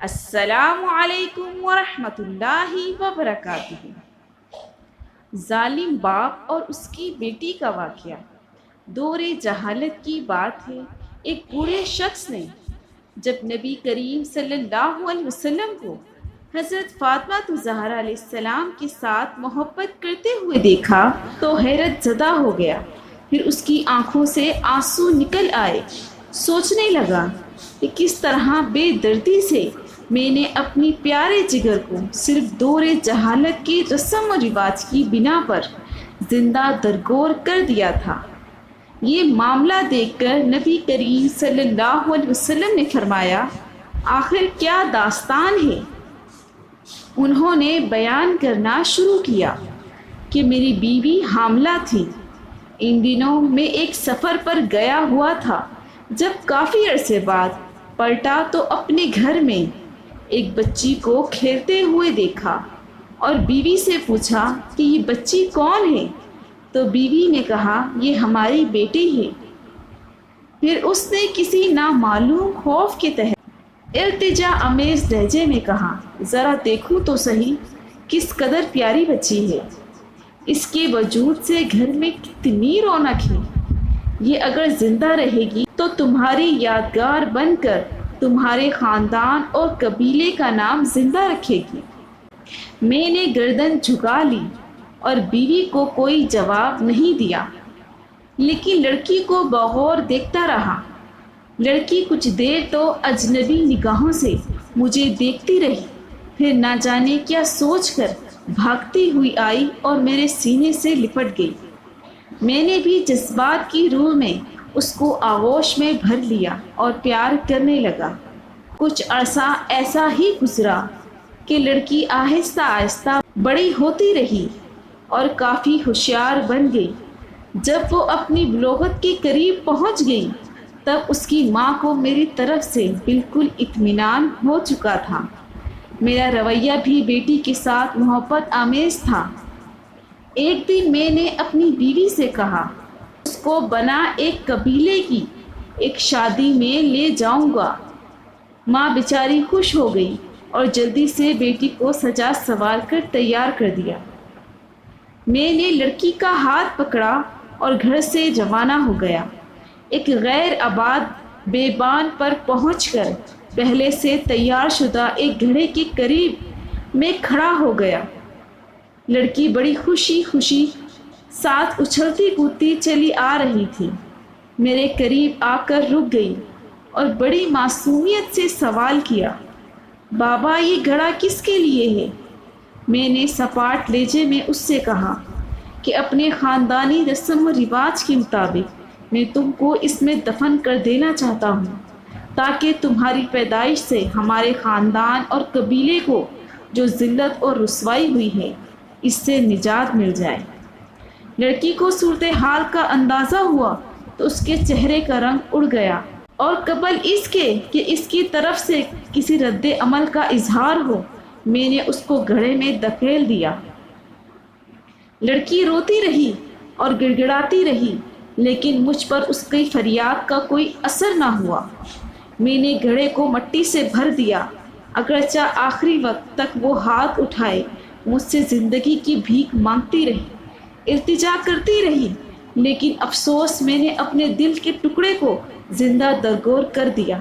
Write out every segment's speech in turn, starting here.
السلام علیکم ورحمۃ اللہ وبرکاتہ۔ ظالم باپ اور اس کی بیٹی کا واقعہ۔ دور جہالت کی بات ہے، ایک بوڑھے شخص نے جب نبی کریم صلی اللہ علیہ وسلم کو حضرت فاطمہ زہرا علیہ السلام کے ساتھ محبت کرتے ہوئے دیکھا تو حیرت زدہ ہو گیا۔ پھر اس کی آنکھوں سے آنسو نکل آئے۔ سوچنے لگا کہ کس طرح بے دردی سے میں نے اپنی پیارے جگر کو صرف دور جہالت کی رسم و رواج کی بنا پر زندہ درگور کر دیا تھا۔ یہ معاملہ دیکھ کر نبی کریم صلی اللہ علیہ وسلم نے فرمایا، آخر کیا داستان ہے؟ انہوں نے بیان کرنا شروع کیا کہ میری بیوی حاملہ تھی۔ ان دنوں میں ایک سفر پر گیا ہوا تھا۔ جب کافی عرصے بعد پلٹا تو اپنے گھر میں ایک بچی کو کھیلتے ہوئے دیکھا اور بیوی سے پوچھا کہ یہ بچی کون ہے؟ تو بیوی نے کہا، یہ ہماری بیٹی ہے۔ پھر اس نے کسی نامعلوم خوف کے تحت التجا آمیز لہجے میں کہا، ذرا دیکھو تو صحیح کس قدر پیاری بچی ہے، اس کے وجود سے گھر میں کتنی رونق ہے۔ یہ اگر زندہ رہے گی تو تمہاری یادگار بن کر تمہارے خاندان اور قبیلے کا نام زندہ رکھے گی۔ میں نے گردن جھکا لی اور بیوی کو کوئی جواب نہیں دیا، لیکن لڑکی کو بغور دیکھتا رہا۔ لڑکی کچھ دیر تو اجنبی نگاہوں سے مجھے دیکھتی رہی، پھر نہ جانے کیا سوچ کر بھاگتی ہوئی آئی اور میرے سینے سے لپٹ گئی۔ میں نے بھی جذبات کی روح میں اس کو آغوش میں بھر لیا اور پیار کرنے لگا۔ کچھ عرصہ ایسا ہی گزرا کہ لڑکی آہستہ آہستہ بڑی ہوتی رہی اور کافی ہوشیار بن گئی۔ جب وہ اپنی بلوغت کے قریب پہنچ گئی تب اس کی ماں کو میری طرف سے بالکل اطمینان ہو چکا تھا۔ میرا رویہ بھی بیٹی کے ساتھ محبت آمیز تھا۔ ایک دن میں نے اپنی بیوی سے کہا، اس کو بنا ایک قبیلے کی ایک شادی میں لے جاؤں گا۔ ماں بیچاری خوش ہو گئی اور جلدی سے بیٹی کو سجا سنوار کر تیار کر دیا۔ میں نے لڑکی کا ہاتھ پکڑا اور گھر سے روانہ ہو گیا۔ ایک غیر آباد بیابان پر پہنچ کر پہلے سے تیار شدہ ایک گھڑے کے قریب میں کھڑا ہو گیا۔ لڑکی بڑی خوشی ساتھ اچھلتی کودتی چلی آ رہی تھی۔ میرے قریب آ کر رک گئی اور بڑی معصومیت سے سوال کیا، بابا یہ گھڑا کس کے لیے ہے؟ میں نے سپاٹ لہجے میں اس سے کہا کہ اپنے خاندانی رسم و رواج کے مطابق میں تم کو اس میں دفن کر دینا چاہتا ہوں، تاکہ تمہاری پیدائش سے ہمارے خاندان اور قبیلے کو جو ذلت اور رسوائی ہوئی ہے اس سے نجات مل جائے۔ لڑکی کو صورتحال کا اندازہ ہوا تو اس کے چہرے کا رنگ اڑ گیا، اور قبل اس کے کہ اس کی طرف سے کسی رد عمل کا اظہار ہو، میں نے اس کو گھڑے میں دھکیل دیا۔ لڑکی روتی رہی اور گڑ گڑاتی رہی، لیکن مجھ پر اس کی فریاد کا کوئی اثر نہ ہوا۔ میں نے گھڑے کو مٹی سے بھر دیا، اگرچہ آخری وقت تک وہ ہاتھ اٹھائے مجھ سے زندگی کی بھیک مانگتی رہی، التجا کرتی رہی، لیکن افسوس میں نے اپنے دل کے ٹکڑے کو زندہ درگور کر دیا۔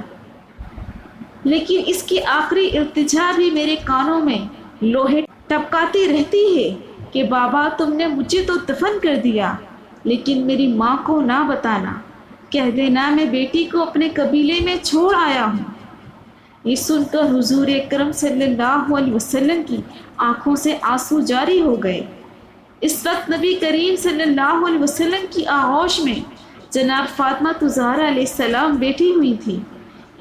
لیکن اس کی آخری التجا بھی میرے کانوں میں لوہے ٹپکاتی رہتی ہے کہ بابا تم نے مجھے تو دفن کر دیا، لیکن میری ماں کو نہ بتانا، کہہ دینا میں بیٹی کو اپنے قبیلے میں چھوڑ آیا ہوں۔ یہ سن کر حضور اکرم صلی اللہ علیہ وسلم کی آنکھوں سے آنسو جاری ہو گئے۔ اس وقت نبی کریم صلی اللہ علیہ وسلم کی آغوش میں جناب فاطمہ زہرا علیہ السلام بیٹھی ہوئی تھی۔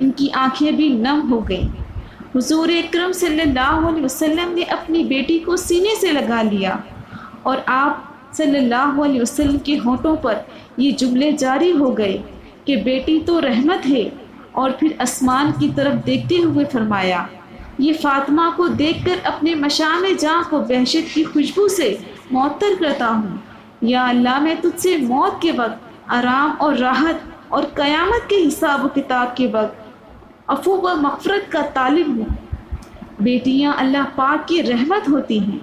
ان کی آنکھیں بھی نم ہو گئیں۔ حضور اکرم صلی اللہ علیہ وسلم نے اپنی بیٹی کو سینے سے لگا لیا اور آپ صلی اللہ علیہ وسلم کے ہونٹوں پر یہ جملے جاری ہو گئے کہ بیٹی تو رحمت ہے، اور پھر آسمان کی طرف دیکھتے ہوئے فرمایا، یہ فاطمہ کو دیکھ کر اپنے مشام جاں کو وحشت کی خوشبو سے معطر کرتا ہوں۔ یا اللہ میں تجھ سے موت کے وقت آرام اور راحت اور قیامت کے حساب و کتاب کے وقت عفو و مغفرت کا طالب ہوں۔ بیٹیاں اللہ پاک کی رحمت ہوتی ہیں،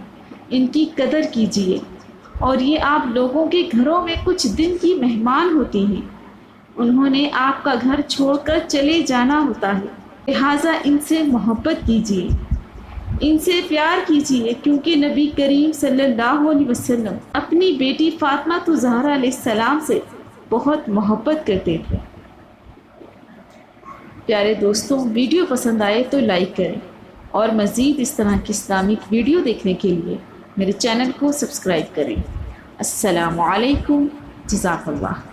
ان کی قدر کیجیے، اور یہ آپ لوگوں کے گھروں میں کچھ دن کی مہمان ہوتی ہیں، انہوں نے آپ کا گھر چھوڑ کر چلے جانا ہوتا ہے، لہٰذا ان سے محبت کیجیے، ان سے پیار کیجیے، کیونکہ نبی کریم صلی اللہ علیہ وسلم اپنی بیٹی فاطمہ زہرا علیہ السلام سے بہت محبت کرتے تھے۔ پیارے دوستوں، ویڈیو پسند آئے تو لائک کریں، اور مزید اس طرح کی اسلامک ویڈیو دیکھنے کے لیے میرے چینل کو سبسکرائب کریں۔ السلام علیکم، جزاک اللہ۔